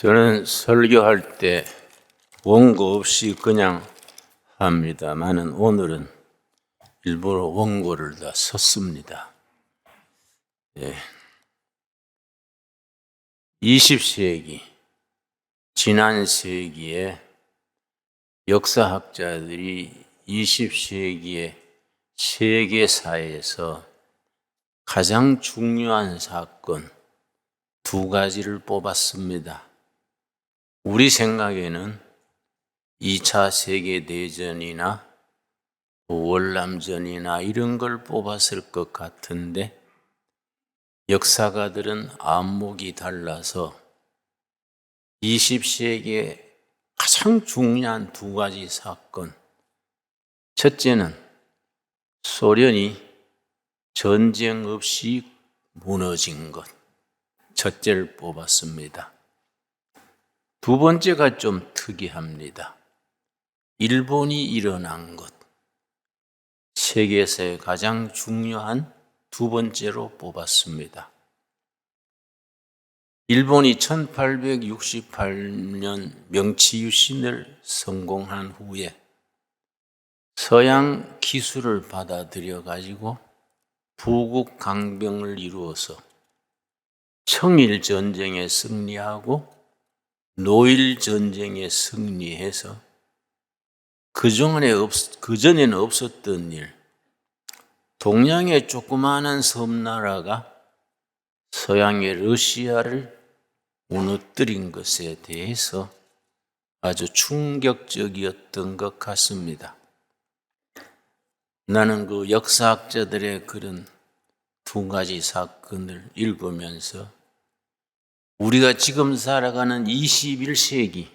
저는 설교할 때 원고 없이 그냥 합니다만은 오늘은 일부러 원고를 다 썼습니다. 20세기, 지난 세기에 역사학자들이 20세기의 세계사에서 가장 중요한 사건 두 가지를 뽑았습니다. 우리 생각에는 2차 세계대전이나 월남전이나 이런 걸 뽑았을 것 같은데 역사가들은 안목이 달라서 20세기에 가장 중요한 두 가지 사건, 첫째는 소련이 전쟁 없이 무너진 것, 첫째를 뽑았습니다. 두 번째가 좀 특이합니다. 일본이 일어난 것, 세계에서의 가장 중요한 두 번째로 뽑았습니다. 일본이 1868년 명치유신을 성공한 후에 서양 기술을 받아들여 가지고 부국 강병을 이루어서 청일 전쟁에 승리하고 노일 전쟁에 승리해서 그전에는 없었던 일, 동양의 조그마한 섬나라가 서양의 러시아를 무너뜨린 것에 대해서 아주 충격적이었던 것 같습니다. 나는 그 역사학자들의 그런 두 가지 사건을 읽으면서 우리가 지금 살아가는 21세기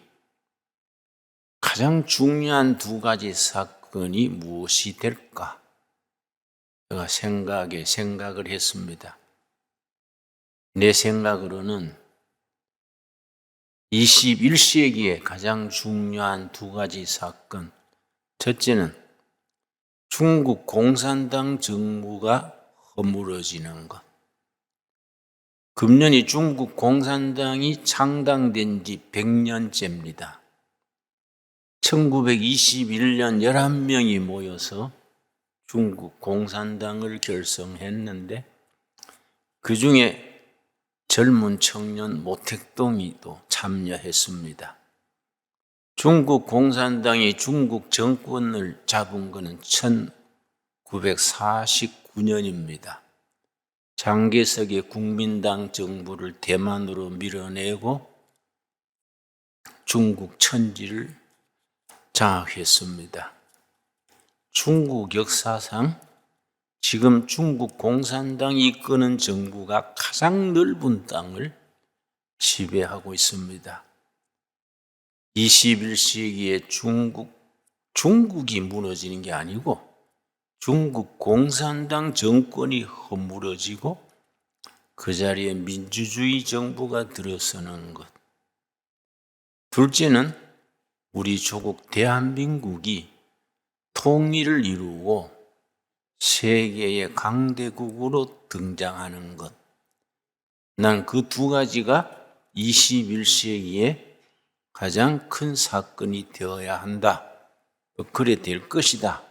가장 중요한 두 가지 사건이 무엇이 될까? 제가 생각을 했습니다. 내 생각으로는 21세기에 가장 중요한 두 가지 사건, 첫째는 중국 공산당 정부가 허물어지는 것. 금년이 중국 공산당이 창당된 지 100년째입니다. 1921년 11명이 모여서 중국 공산당을 결성했는데 그 중에 젊은 청년 모택동이도 참여했습니다. 중국 공산당이 중국 정권을 잡은 것은 1949년입니다. 장개석의 국민당 정부를 대만으로 밀어내고 중국 천지를 장악했습니다. 중국 역사상 지금 중국 공산당이 이끄는 정부가 가장 넓은 땅을 지배하고 있습니다. 21세기에 중국이 무너지는 게 아니고 중국 공산당 정권이 허물어지고 그 자리에 민주주의 정부가 들어서는 것. 둘째는 우리 조국 대한민국이 통일을 이루고 세계의 강대국으로 등장하는 것. 난 그 두 가지가 21세기에 가장 큰 사건이 되어야 한다. 그래 될 것이다.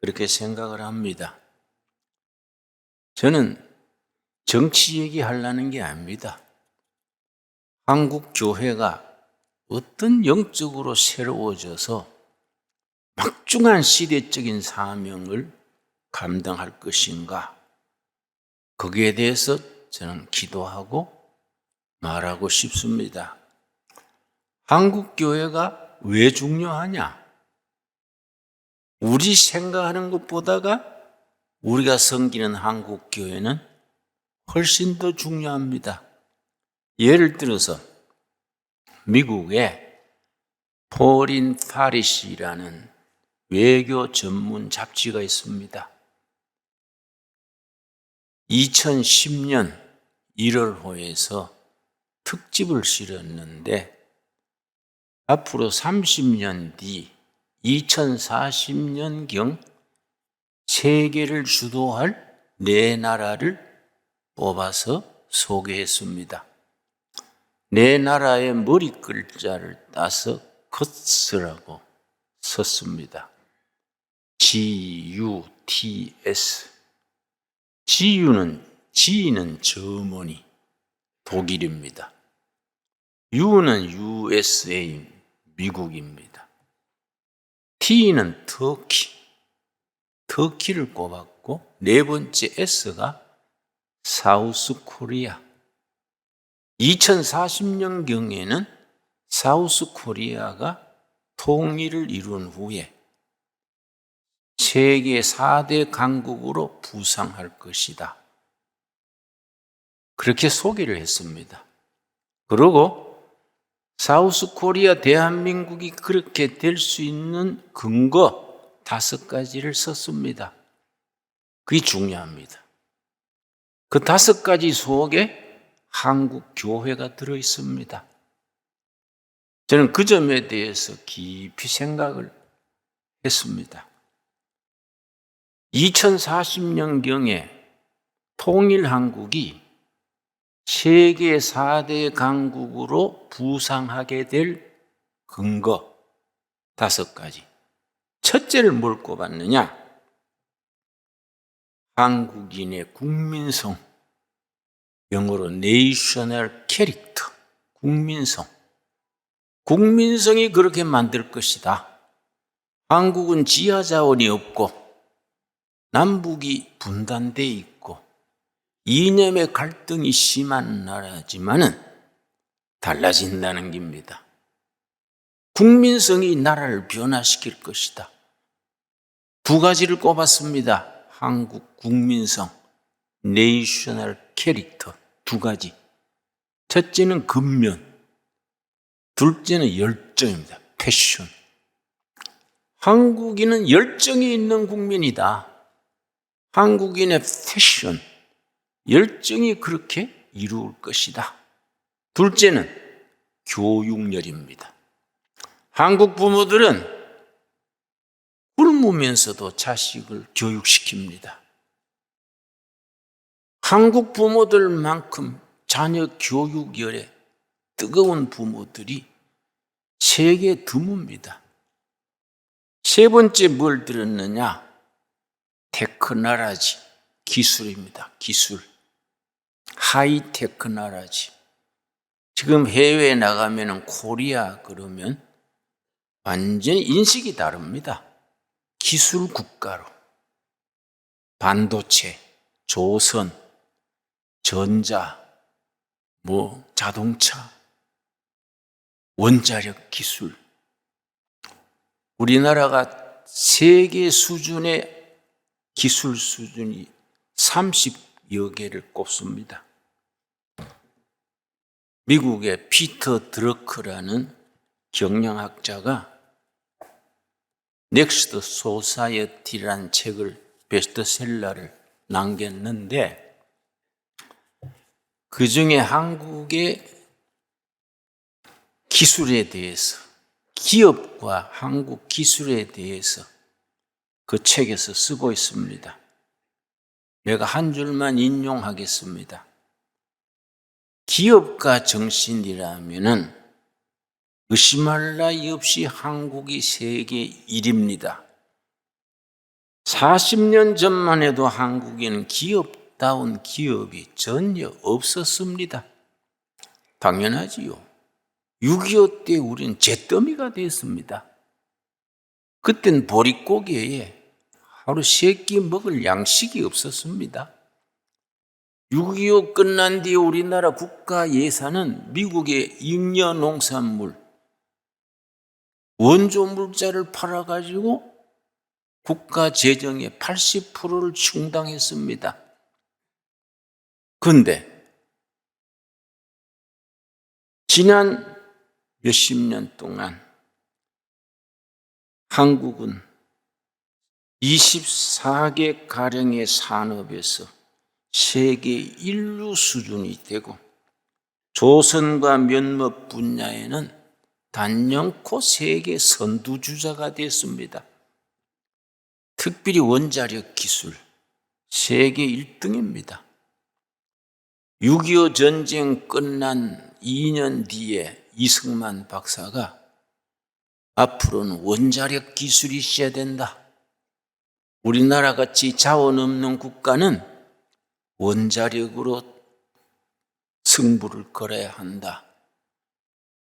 그렇게 생각을 합니다. 저는 정치 얘기하려는 게 아닙니다. 한국 교회가 어떤 영적으로 새로워져서 막중한 시대적인 사명을 감당할 것인가? 거기에 대해서 저는 기도하고 말하고 싶습니다. 한국 교회가 왜 중요하냐? 우리 생각하는 것보다가 우리가 섬기는 한국 교회는 훨씬 더 중요합니다. 예를 들어서 미국에 포린 파리시라는 외교 전문 잡지가 있습니다. 2010년 1월호에서 특집을 실었는데 앞으로 30년 뒤 2040년경 세계를 주도할 네 나라를 뽑아서 소개했습니다. 내 나라의 머리 글자를 따서 거스라고 썼습니다. GUTS. G는 저머니, 독일입니다. U는 USA, 미국입니다. T는 터키를 꼽았고, 네 번째 S가 사우스 코리아. 2040년경에는 사우스 코리아가 통일을 이룬 후에 세계 4대 강국으로 부상할 것이다. 그렇게 소개를 했습니다. 그리고 사우스 코리아 대한민국이 그렇게 될 수 있는 근거 5가지를 썼습니다. 그게 중요합니다. 그 5가지 속에 한국 교회가 들어 있습니다. 저는 그 점에 대해서 깊이 생각을 했습니다. 2040년경에 통일 한국이 세계 4대 강국으로 부상하게 될 근거 5가지. 첫째를 뭘 꼽았느냐? 한국인의 국민성, 영어로 내셔널 캐릭터, 국민성. 국민성이 그렇게 만들 것이다. 한국은 지하 자원이 없고 남북이 분단돼 있고 이념의 갈등이 심한 나라지만은 달라진다는 겁니다. 국민성이 나라를 변화시킬 것이다. 2가지를 꼽았습니다. 한국 국민성, 내셔널 캐릭터 2가지. 첫째는 근면, 둘째는 열정입니다. 패션. 한국인은 열정이 있는 국민이다. 한국인의 패션, 열정이 그렇게 이루을 것이다. 둘째는 교육열입니다. 한국 부모들은 굶으면서도 자식을 교육시킵니다. 한국 부모들만큼 자녀 교육열에 뜨거운 부모들이 세계에 드뭅니다. 3번째 뭘 들었느냐? 테크놀로지, 기술입니다. 기술. 하이테크 나라지. 지금 해외에 나가면 코리아 그러면 완전히 인식이 다릅니다. 기술 국가로. 반도체, 조선, 전자, 자동차, 원자력 기술. 우리나라가 세계 수준의 기술 수준이 30여 개를 꼽습니다. 미국의 피터 드러크라는 경영학자가 넥스트 소사이어티라는 책을 베스트셀러를 남겼는데 그중에 한국의 기술에 대해서 기업과 한국 기술에 대해서 그 책에서 쓰고 있습니다. 내가 한 줄만 인용하겠습니다. 기업가 정신이라면은 의심할 나위 없이 한국이 세계 1위입니다. 40년 전만 해도 한국에는 기업다운 기업이 전혀 없었습니다. 당연하지요. 6.25 때 우리는 잿더미가 됐습니다. 그땐 보릿고개에 하루 3끼 먹을 양식이 없었습니다. 6.25 끝난 뒤에 우리나라 국가 예산은 미국의 잉여 농산물, 원조 물자를 팔아가지고 국가 재정의 80%를 충당했습니다. 그런데 지난 몇십 년 동안 한국은 24개 가량의 산업에서 세계 인류 수준이 되고 조선과 면목 분야에는 단연코 세계 선두주자가 됐습니다. 특별히 원자력 기술 세계 1등입니다. 6.25 전쟁 끝난 2년 뒤에 이승만 박사가 앞으로는 원자력 기술이 있어야 된다. 우리나라 같이 자원 없는 국가는 원자력으로 승부를 걸어야 한다.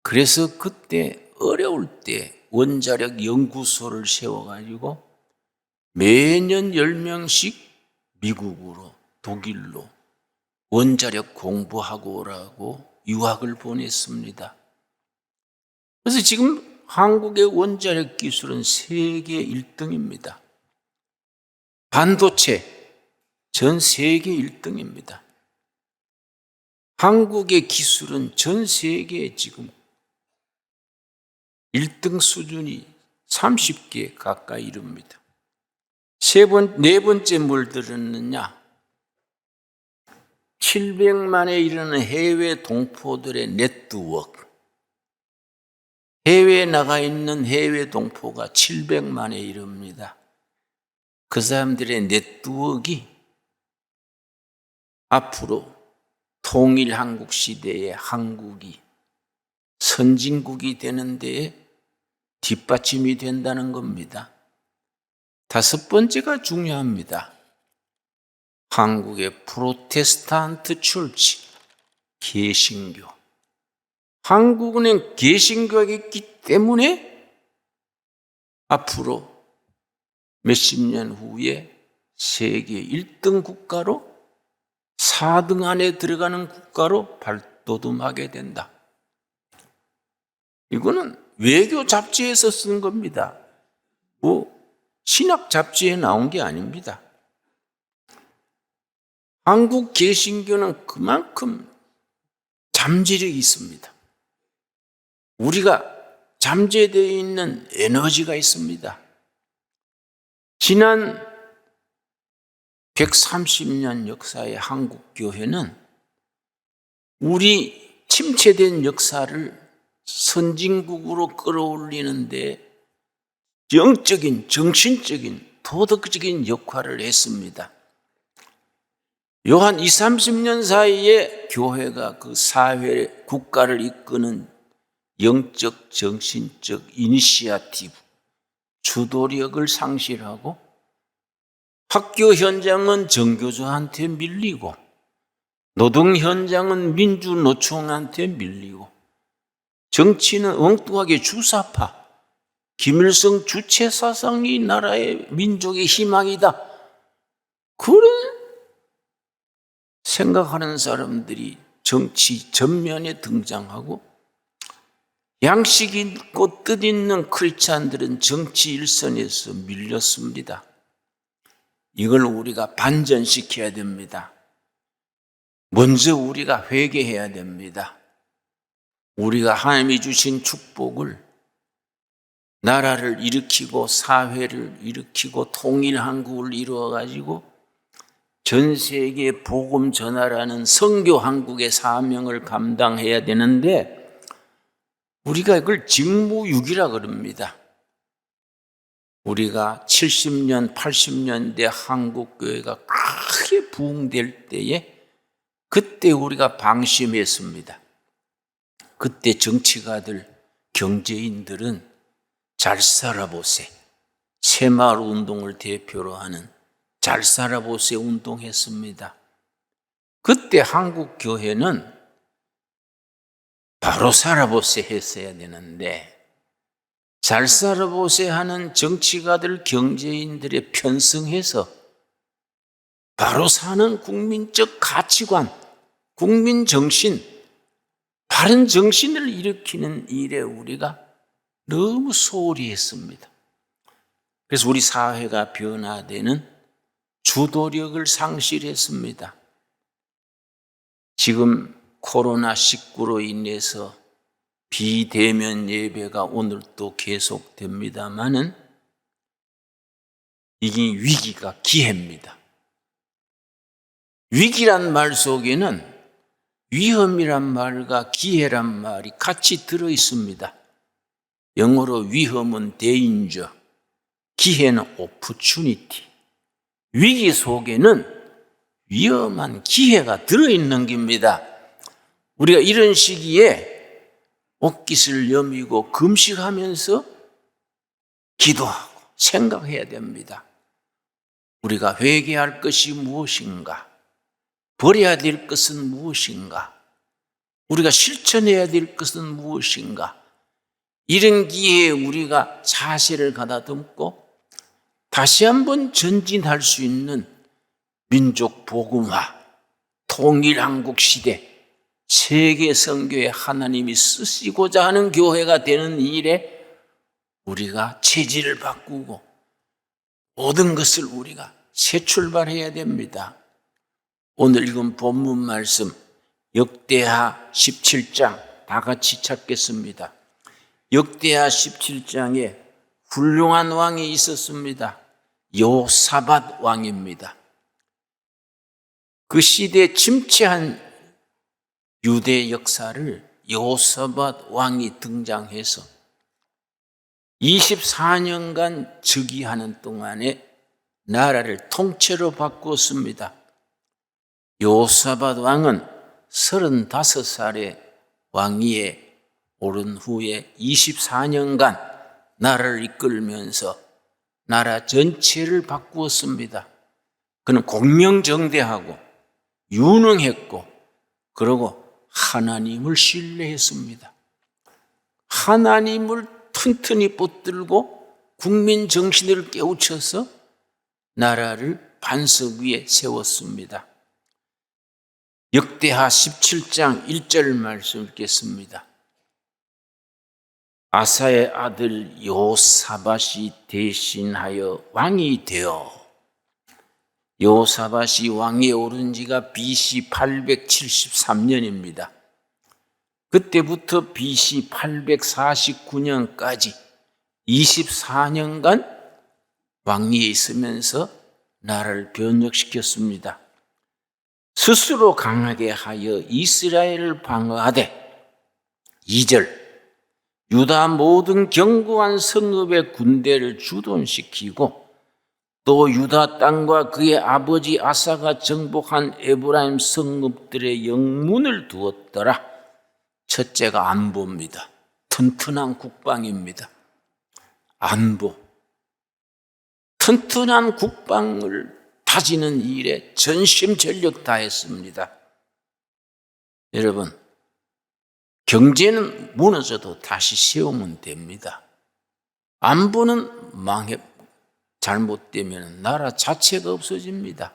그래서 그때 어려울 때 원자력 연구소를 세워가지고 매년 10명씩 미국으로 독일로 원자력 공부하고 오라고 유학을 보냈습니다. 그래서 지금 한국의 원자력 기술은 세계 1등입니다. 반도체 전 세계 1등입니다. 한국의 기술은 전 세계에 지금 1등 수준이 30개 가까이 이릅니다. 네 번째 뭘 들었느냐? 700만에 이르는 해외 동포들의 네트워크. 해외에 나가 있는 해외 동포가 700만에 이릅니다. 그 사람들의 네트워크가 앞으로 통일 한국 시대에 한국이 선진국이 되는 데에 뒷받침이 된다는 겁니다. 다섯 번째가 중요합니다. 한국의 프로테스탄트 철치, 개신교. 한국은 개신교가 있기 때문에 앞으로 몇십 년 후에 세계 1등 국가로 4등 안에 들어가는 국가로 발돋움하게 된다. 이거는 외교 잡지에서 쓴 겁니다. 신학 잡지에 나온 게 아닙니다. 한국 개신교는 그만큼 잠재력이 있습니다. 우리가 잠재되어 있는 에너지가 있습니다. 지난 130년 역사의 한국 교회는 우리 침체된 역사를 선진국으로 끌어올리는데 영적인, 정신적인, 도덕적인 역할을 했습니다. 요한 20, 30년 사이에 교회가 그 사회, 국가를 이끄는 영적, 정신적 이니시아티브, 주도력을 상실하고 학교 현장은 정교조한테 밀리고 노동 현장은 민주노총한테 밀리고 정치는 엉뚱하게 주사파, 김일성 주체 사상이 나라의 민족의 희망이다. 그런 생각하는 사람들이 정치 전면에 등장하고 양식 있고 뜻 있는 크리스찬들은 정치 일선에서 밀렸습니다. 이걸 우리가 반전시켜야 됩니다. 먼저 우리가 회개해야 됩니다. 우리가 하나님이 주신 축복을 나라를 일으키고 사회를 일으키고 통일한국을 이루어가지고 전 세계에 복음 전하라는 선교 한국의 사명을 감당해야 되는데 우리가 이걸 직무유기라 그럽니다. 우리가 70년, 80년대 한국교회가 크게 부흥될 때에 그때 우리가 방심했습니다. 그때 정치가들, 경제인들은 잘 살아보세. 새마을 운동을 대표로 하는 잘 살아보세 운동했습니다. 그때 한국 교회는 바로 살아보세 했어야 되는데 잘 살아보세 하는 정치가들, 경제인들의 편승해서 바로 사는 국민적 가치관, 국민 정신, 바른 정신을 일으키는 일에 우리가 너무 소홀히 했습니다. 그래서 우리 사회가 변화되는 주도력을 상실했습니다. 지금 코로나19로 인해서 비대면 예배가 오늘 또 계속됩니다마는 이게 위기가 기회입니다. 위기란 말 속에는 위험이란 말과 기회란 말이 같이 들어있습니다. 영어로 위험은 danger, 기회는 opportunity. 위기 속에는 위험한 기회가 들어있는 겁니다. 우리가 이런 시기에 옷깃을 여미고 금식하면서 기도하고 생각해야 됩니다. 우리가 회개할 것이 무엇인가? 버려야 될 것은 무엇인가? 우리가 실천해야 될 것은 무엇인가? 이런 기회에 우리가 자세를 가다듬고 다시 한번 전진할 수 있는 민족 복음화, 통일한국 시대, 세계 선교에 하나님이 쓰시고자 하는 교회가 되는 일에 우리가 체질을 바꾸고 모든 것을 우리가 새 출발해야 됩니다. 오늘 읽은 본문 말씀 역대하 17장 다 같이 찾겠습니다. 역대하 17장에 훌륭한 왕이 있었습니다. 여호사밧 왕입니다. 그 시대에 침체한 유대 역사를 여호사밧 왕이 등장해서 24년간 즉위하는 동안에 나라를 통째로 바꾸었습니다. 여호사밧 왕은 35살의 왕위에 오른 후에 24년간 나라를 이끌면서 나라 전체를 바꾸었습니다. 그는 공명정대하고 유능했고 그리고 하나님을 신뢰했습니다. 하나님을 튼튼히 붙들고 국민 정신을 깨우쳐서 나라를 반석 위에 세웠습니다. 역대하 17장 1절 말씀 읽겠습니다. 아사의 아들 여호사밧이 대신하여 왕이 되어 여호사밧이 왕위에 오른 지가 BC 873년입니다. 그때부터 BC 849년까지 24년간 왕위에 있으면서 나라를 변혁시켰습니다. 스스로 강하게 하여 이스라엘을 방어하되 2절 유다 모든 견고한 성읍의 군대를 주둔시키고 또 유다 땅과 그의 아버지 아사가 정복한 에브라임 성읍들의 영문을 두었더라. 첫째가 안보입니다. 튼튼한 국방입니다. 안보. 튼튼한 국방을 다지는 일에 전심전력 다했습니다. 여러분, 경제는 무너져도 다시 세우면 됩니다. 안보는 잘못되면 나라 자체가 없어집니다.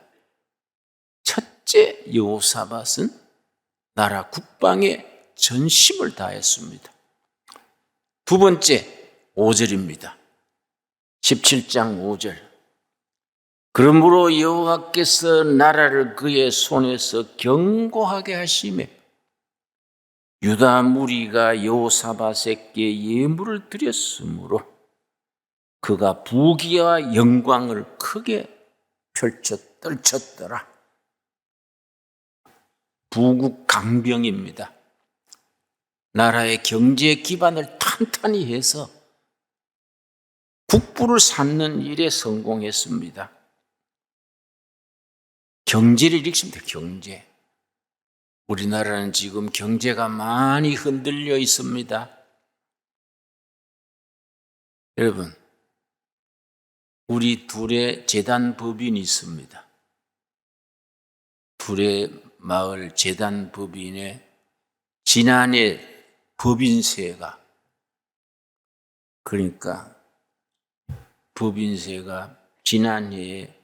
첫째 여호사밧은 나라 국방에 전심을 다했습니다. 두 번째 5절입니다. 17장 5절. 그러므로 여호와께서 나라를 그의 손에서 견고하게 하시매 유다 무리가 여호사밧에게 예물을 드렸으므로 그가 부귀와 영광을 크게 떨쳤더라. 부국 강병입니다. 나라의 경제 기반을 탄탄히 해서 국부를 쌓는 일에 성공했습니다. 경제를 일으킵니다. 경제. 우리나라는 지금 경제가 많이 흔들려 있습니다. 여러분, 우리 둘의 재단 법인이 있습니다. 둘의 마을 재단 법인에 지난해 법인세가 지난해에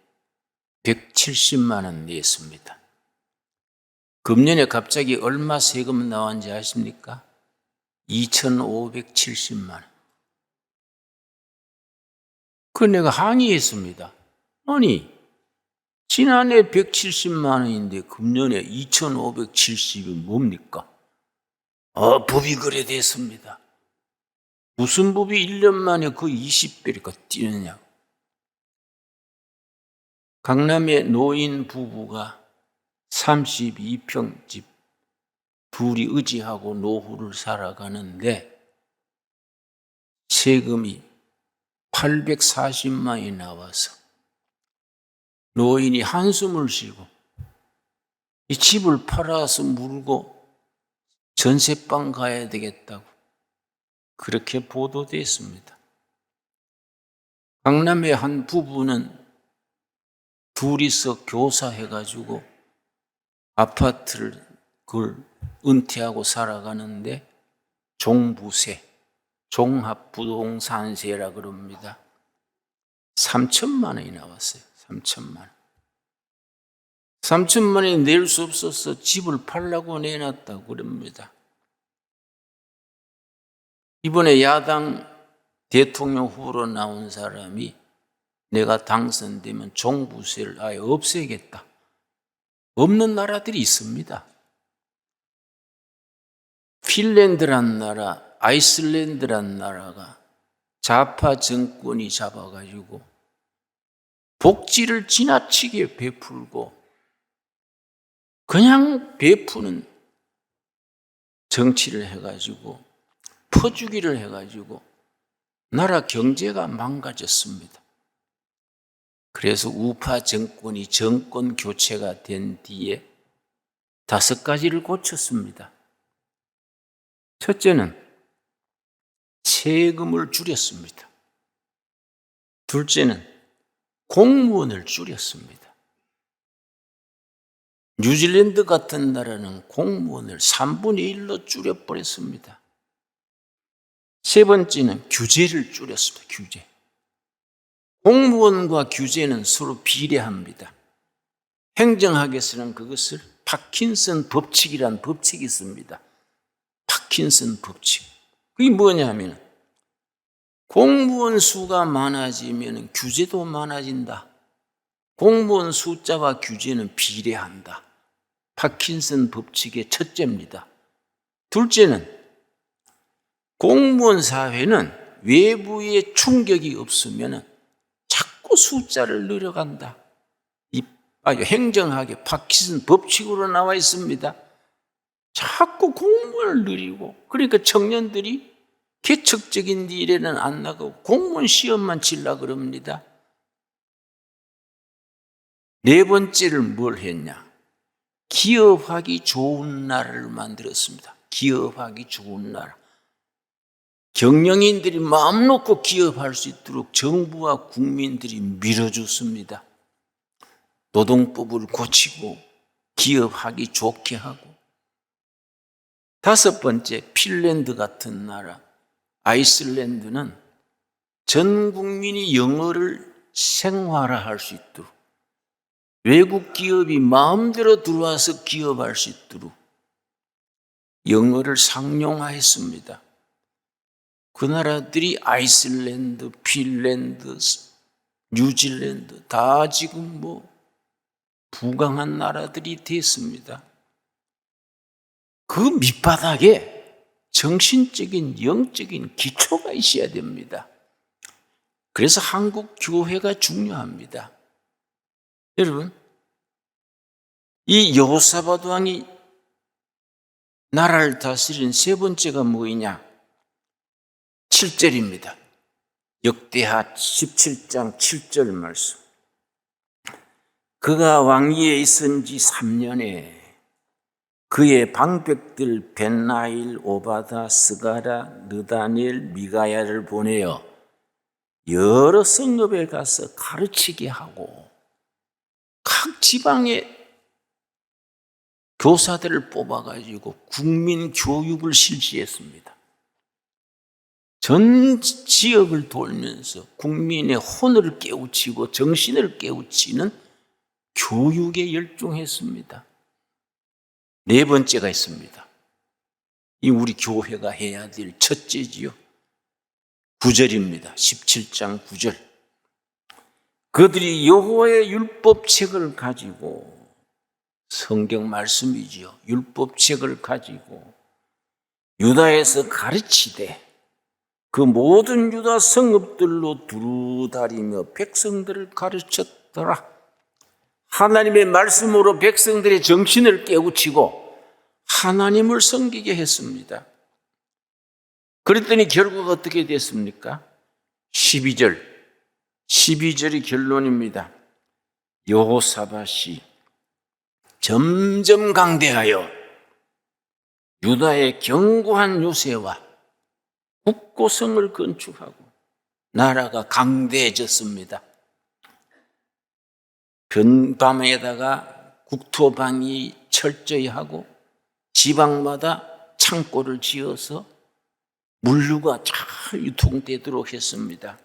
170만 원 냈습니다. 금년에 갑자기 얼마 세금 나왔는지 아십니까? 2,570만 원. 그 내가 항의했습니다. 아니, 지난해 170만 원인데 금년에 2,570이 뭡니까? 법이 그래 됐습니다. 무슨 법이 1년 만에 그 20배가 뛰느냐. 강남의 노인 부부가 32평 집 둘이 의지하고 노후를 살아가는데 세금이 840만 원이 나와서 노인이 한숨을 쉬고 이 집을 팔아서 물고 전세방 가야 되겠다고 그렇게 보도됐습니다. 강남의 한 부부는 둘이서 교사해가지고 아파트를 그걸 은퇴하고 살아가는데 종부세, 종합부동산세라 그럽니다. 3천만 원이 나왔어요. 3천만 원. 3천만 원이 낼 수 없어서 집을 팔라고 내놨다고 그럽니다. 이번에 야당 대통령 후보로 나온 사람이 내가 당선되면 종부세를 아예 없애겠다. 없는 나라들이 있습니다. 핀란드란 나라, 아이슬란드란 나라가 좌파 정권이 잡아가지고 복지를 지나치게 베풀고 그냥 베푸는 정치를 해가지고 퍼주기를 해가지고 나라 경제가 망가졌습니다. 그래서 우파 정권이 정권 교체가 된 뒤에 5가지를 고쳤습니다. 첫째는 세금을 줄였습니다. 둘째는 공무원을 줄였습니다. 뉴질랜드 같은 나라는 공무원을 3분의 1로 줄여버렸습니다. 세 번째는 규제를 줄였습니다. 규제. 공무원과 규제는 서로 비례합니다. 행정학에서는 그것을 파킨슨 법칙이라는 법칙이 있습니다. 파킨슨 법칙. 그게 뭐냐 하면 공무원 수가 많아지면 규제도 많아진다. 공무원 숫자와 규제는 비례한다. 파킨슨 법칙의 첫째입니다. 둘째는 공무원 사회는 외부의 충격이 없으면 자꾸 숫자를 늘어간다. 행정학의 파킨슨 법칙으로 나와 있습니다. 자꾸 공무원을 늘리고 그러니까 청년들이 개척적인 일에는 안 나가고 공무원 시험만 치려고 그럽니다. 네 번째를 뭘 했냐? 기업하기 좋은 나라를 만들었습니다. 기업하기 좋은 나라. 경영인들이 마음 놓고 기업할 수 있도록 정부와 국민들이 밀어줬습니다. 노동법을 고치고 기업하기 좋게 하고. 5번째, 핀란드 같은 나라, 아이슬란드는 전 국민이 영어를 생활화할 수 있도록 외국 기업이 마음대로 들어와서 기업할 수 있도록 영어를 상용화했습니다. 그 나라들이 아이슬란드, 핀란드, 뉴질랜드 다 지금 부강한 나라들이 됐습니다. 그 밑바닥에 정신적인 영적인 기초가 있어야 됩니다. 그래서 한국 교회가 중요합니다. 여러분, 이 여호사밧 왕이 나라를 다스린 세 번째가 뭐냐? 7절입니다. 역대하 17장 7절 말씀. 그가 왕위에 있은 지 3년에 그의 방백들 벤나일, 오바다, 스가라, 느다니엘, 미가야를 보내어 여러 성읍에 가서 가르치게 하고 각 지방에 교사들을 뽑아가지고 국민 교육을 실시했습니다. 전 지역을 돌면서 국민의 혼을 깨우치고 정신을 깨우치는 교육에 열중했습니다. 네 번째가 있습니다. 이 우리 교회가 해야 될 첫째지요. 9절입니다. 17장 9절. 그들이 여호와의 율법책을 가지고, 성경 말씀이지요. 율법책을 가지고 유다에서 가르치되 그 모든 유다 성읍들로 두루다니며 백성들을 가르쳤더라. 하나님의 말씀으로 백성들의 정신을 깨우치고 하나님을 섬기게 했습니다. 그랬더니 결과가 어떻게 됐습니까? 12절이 결론입니다. 여호사밧이 점점 강대하여 유다의 견고한 요새와 국고성을 건축하고 나라가 강대해졌습니다. 변밤에다가 국토방위 철저히 하고 지방마다 창고를 지어서 물류가 잘 유통되도록 했습니다.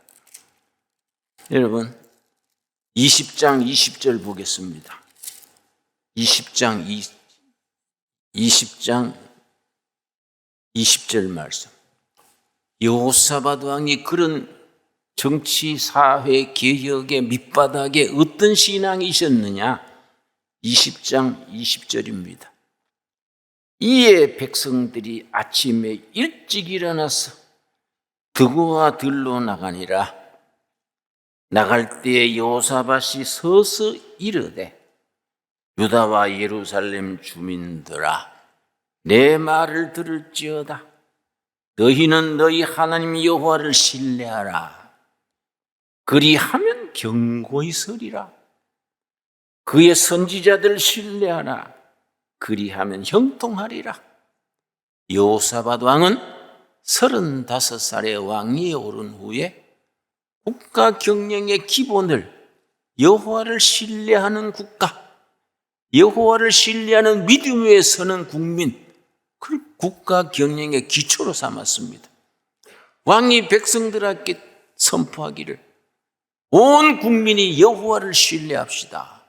여러분 20장 20절 보겠습니다. 20장 20절 말씀. 여호사밧 왕이 그런 정치 사회 개혁의 밑바닥에 어떤 신앙이셨느냐? 20장 20절입니다. 이에 백성들이 아침에 일찍 일어나서 드고와 들로 나가니라. 나갈 때에 여호사밧이 서서 이르되 유다와 예루살렘 주민들아 내 말을 들을지어다. 너희는 너희 하나님 여호와를 신뢰하라. 그리하면 견고히 서리라. 그의 선지자들 신뢰하라. 그리하면 형통하리라. 여호사밧 왕은 35살의 왕위에 오른 후에 국가 경영의 기본을 여호와를 신뢰하는 국가, 여호와를 신뢰하는 믿음 위에 서는 국민, 그 국가 경영의 기초로 삼았습니다. 왕이 백성들에게 선포하기를 온 국민이 여호와를 신뢰합시다.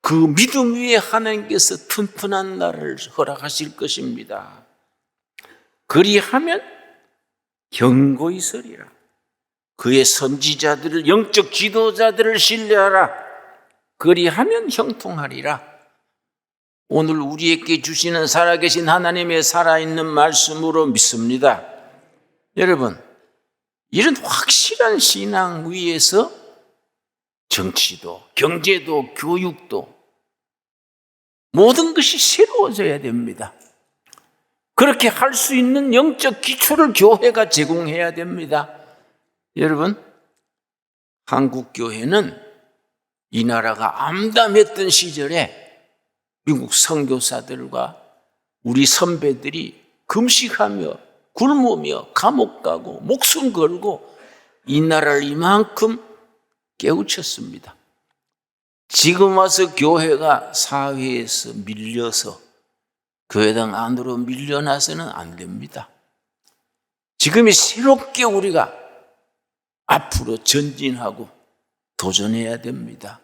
그 믿음 위에 하나님께서 튼튼한 나라를 허락하실 것입니다. 그리하면 견고히 서리라. 그의 선지자들을, 영적 지도자들을 신뢰하라. 그리하면 형통하리라. 오늘 우리에게 주시는 살아계신 하나님의 살아있는 말씀으로 믿습니다. 여러분, 이런 확실한 신앙 위에서 정치도, 경제도, 교육도 모든 것이 새로워져야 됩니다. 그렇게 할 수 있는 영적 기초를 교회가 제공해야 됩니다. 여러분, 한국 교회는 이 나라가 암담했던 시절에 미국 선교사들과 우리 선배들이 금식하며 굶으며 감옥 가고 목숨 걸고 이 나라를 이만큼 깨우쳤습니다. 지금 와서 교회가 사회에서 밀려서 교회당 안으로 밀려나서는 안 됩니다. 지금이 새롭게 우리가 앞으로 전진하고 도전해야 됩니다.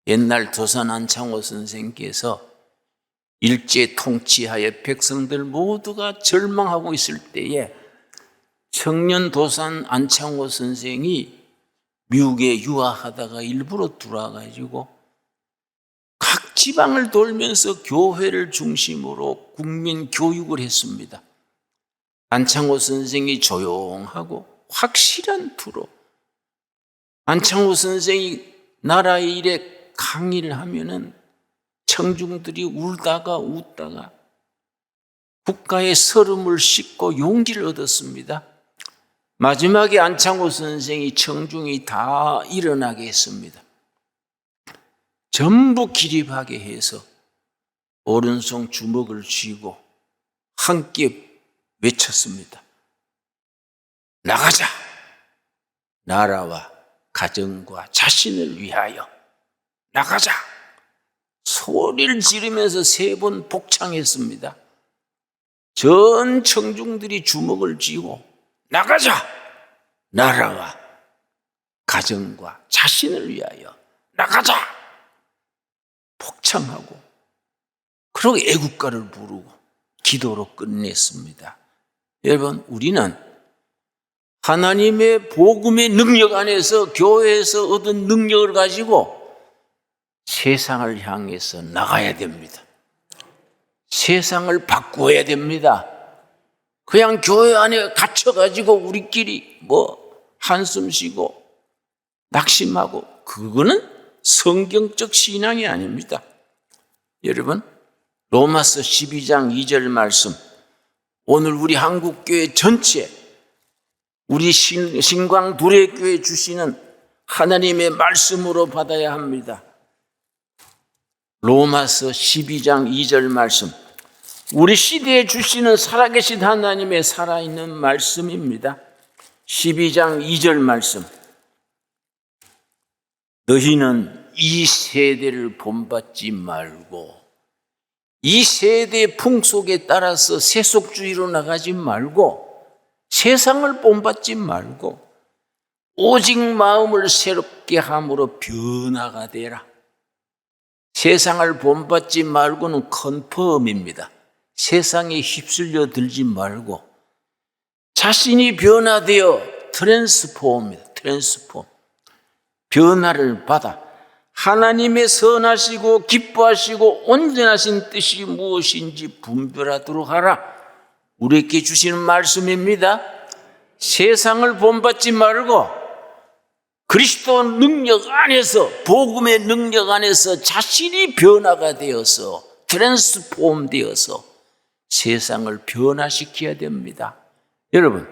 옛날 도산 안창호 선생께서 일제 통치하에 백성들 모두가 절망하고 있을 때에 청년 도산 안창호 선생이 미국에 유학하다가 일부러 들어와가지고 각 지방을 돌면서 교회를 중심으로 국민 교육을 했습니다. 안창호 선생이 조용하고 확실한 투로 안창호 선생이 나라의 일에 강의를 하면은 청중들이 울다가 웃다가 국가의 서름을 씻고 용기를 얻었습니다. 마지막에 안창호 선생이 청중이 다 일어나게 했습니다. 전부 기립하게 해서 오른손 주먹을 쥐고 함께 외쳤습니다. 나가자! 나라와 가정과 자신을 위하여 나가자! 소리를 지르면서 3번 복창했습니다. 전 청중들이 주먹을 쥐고 나가자! 나라와 가정과 자신을 위하여 나가자! 복창하고 그러고 애국가를 부르고 기도로 끝냈습니다. 여러분, 우리는 하나님의 복음의 능력 안에서 교회에서 얻은 능력을 가지고 세상을 향해서 나가야 됩니다. 세상을 바꾸어야 됩니다. 그냥 교회 안에 갇혀가지고 우리끼리 한숨 쉬고 낙심하고 그거는 성경적 신앙이 아닙니다. 여러분, 로마서 12장 2절 말씀, 오늘 우리 한국교회 전체 우리 신광 두레교회 주시는 하나님의 말씀으로 받아야 합니다. 로마서 12장 2절 말씀, 우리 시대에 주시는 살아계신 하나님의 살아있는 말씀입니다. 12장 2절 말씀. 너희는 이 세대를 본받지 말고, 이 세대의 풍속에 따라서 세속주의로 나가지 말고, 세상을 본받지 말고 오직 마음을 새롭게 함으로 변화가 되라. 세상을 본받지 말고는 컨펌입니다. 세상에 휩쓸려 들지 말고 자신이 변화되어 트랜스폼입니다. 트랜스폼. 변화를 받아 하나님의 선하시고 기뻐하시고 온전하신 뜻이 무엇인지 분별하도록 하라. 우리에게 주시는 말씀입니다. 세상을 본받지 말고 그리스도 능력 안에서, 복음의 능력 안에서 자신이 변화가 되어서, 트랜스폼 되어서 세상을 변화시켜야 됩니다. 여러분,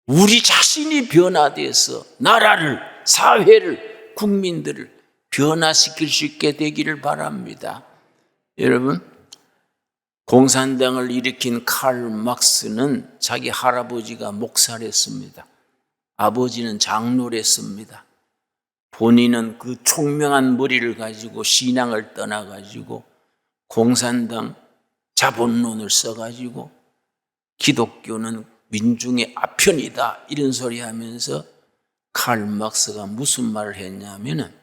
우리 자신이 변화돼서 나라를, 사회를, 국민들을 변화시킬 수 있게 되기를 바랍니다. 여러분, 공산당을 일으킨 칼 막스는 자기 할아버지가 목사를 했습니다. 아버지는 장로를 했습니다. 본인은 그 총명한 머리를 가지고 신앙을 떠나가지고 공산당 자본론을 써가지고 기독교는 민중의 아편이다 이런 소리 하면서 칼 막스가 무슨 말을 했냐면은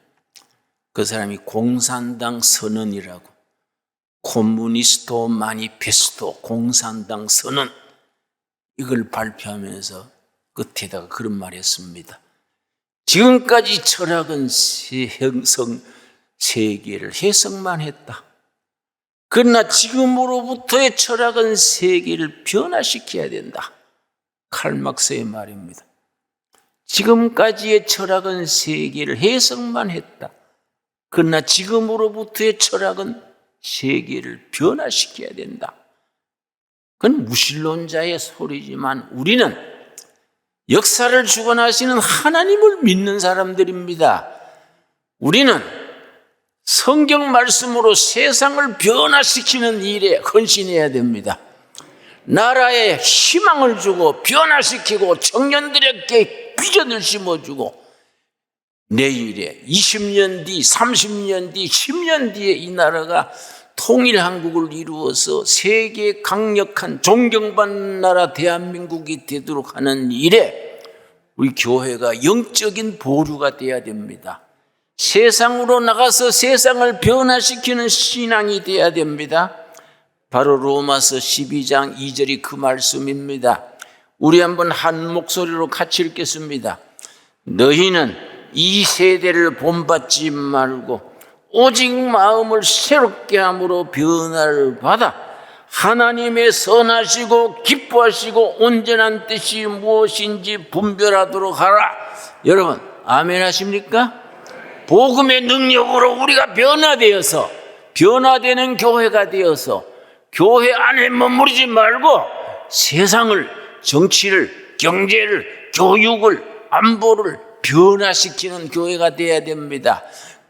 그 사람이 공산당 선언이라고, 코뮤니스토 마니페스토, 공산당 선언, 이걸 발표하면서 끝에다가 그런 말을 했습니다. 지금까지 철학은 세계를 해석만 했다. 그러나 지금으로부터의 철학은 세계를 변화시켜야 된다. 칼 막스의 말입니다. 지금까지의 철학은 세계를 해석만 했다. 그러나 지금으로부터의 철학은 세계를 변화시켜야 된다. 그건 무신론자의 소리지만 우리는 역사를 주관하시는 하나님을 믿는 사람들입니다. 우리는 성경 말씀으로 세상을 변화시키는 일에 헌신해야 됩니다. 나라에 희망을 주고 변화시키고 청년들에게 비전을 심어주고 내일에 20년 뒤, 30년 뒤, 10년 뒤에 이 나라가 통일한국을 이루어서 세계 강력한 존경받는 나라 대한민국이 되도록 하는 일에 우리 교회가 영적인 보류가 돼야 됩니다. 세상으로 나가서 세상을 변화시키는 신앙이 돼야 됩니다. 바로 로마서 12장 2절이 그 말씀입니다. 우리 한번 한 목소리로 같이 읽겠습니다. 너희는 이 세대를 본받지 말고 오직 마음을 새롭게 함으로 변화를 받아 하나님의 선하시고 기뻐하시고 온전한 뜻이 무엇인지 분별하도록 하라. 여러분, 아멘 하십니까? 복음의 능력으로 우리가 변화되어서, 변화되는 교회가 되어서 교회 안에 머무르지 말고 세상을, 정치를, 경제를, 교육을, 안보를 변화시키는 교회가 되어야 됩니다.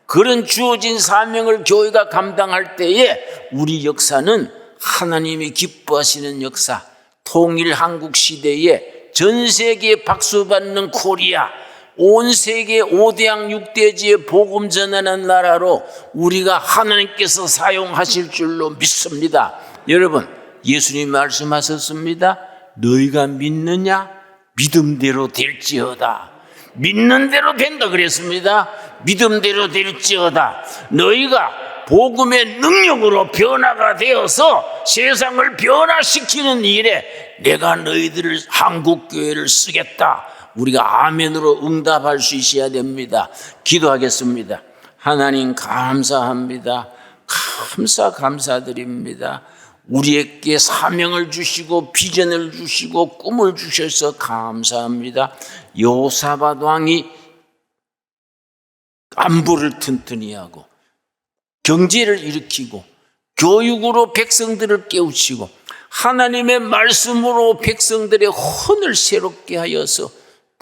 그런 주어진 사명을 교회가 감당할 때에 우리 역사는 하나님이 기뻐하시는 역사, 통일 한국 시대에 전 세계에 박수받는 코리아, 온 세계 5대양 6대지에 복음 전하는 나라로 우리가 하나님께서 사용하실 줄로 믿습니다. 여러분, 예수님 말씀하셨습니다. 너희가 믿느냐? 믿음대로 될지어다. 믿는 대로 된다 그랬습니다. 믿음대로 될지어다. 너희가 복음의 능력으로 변화가 되어서 세상을 변화시키는 일에 내가 너희들을 한국교회를 쓰겠다. 우리가 아멘으로 응답할 수 있어야 됩니다. 기도하겠습니다. 하나님 감사합니다. 감사드립니다. 우리에게 사명을 주시고 비전을 주시고 꿈을 주셔서 감사합니다. 여호사밧 왕이 안보를 튼튼히 하고 경제를 일으키고 교육으로 백성들을 깨우치고 하나님의 말씀으로 백성들의 혼을 새롭게 하여서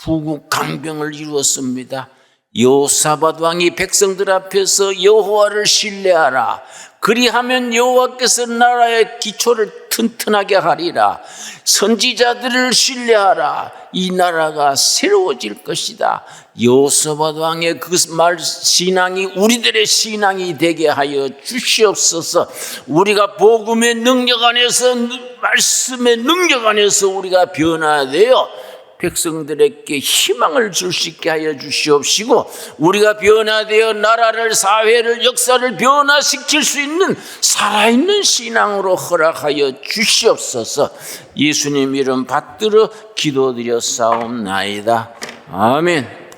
부국 강병을 이루었습니다. 여호사밧 왕이 백성들 앞에서 여호와를 신뢰하라. 그리하면 여호와께서 나라의 기초를 튼튼하게 하리라. 선지자들을 신뢰하라. 이 나라가 새로워질 것이다. 여호사밧 왕의 그 말 신앙이 우리들의 신앙이 되게 하여 주시옵소서. 우리가 복음의 능력 안에서, 말씀의 능력 안에서 우리가 변화되어 백성들에게 희망을 줄 수 있게 하여 주시옵시고, 우리가 변화되어 나라를, 사회를, 역사를 변화시킬 수 있는 살아있는 신앙으로 허락하여 주시옵소서. 예수님 이름 받들어 기도드렸사옵나이다. 아멘.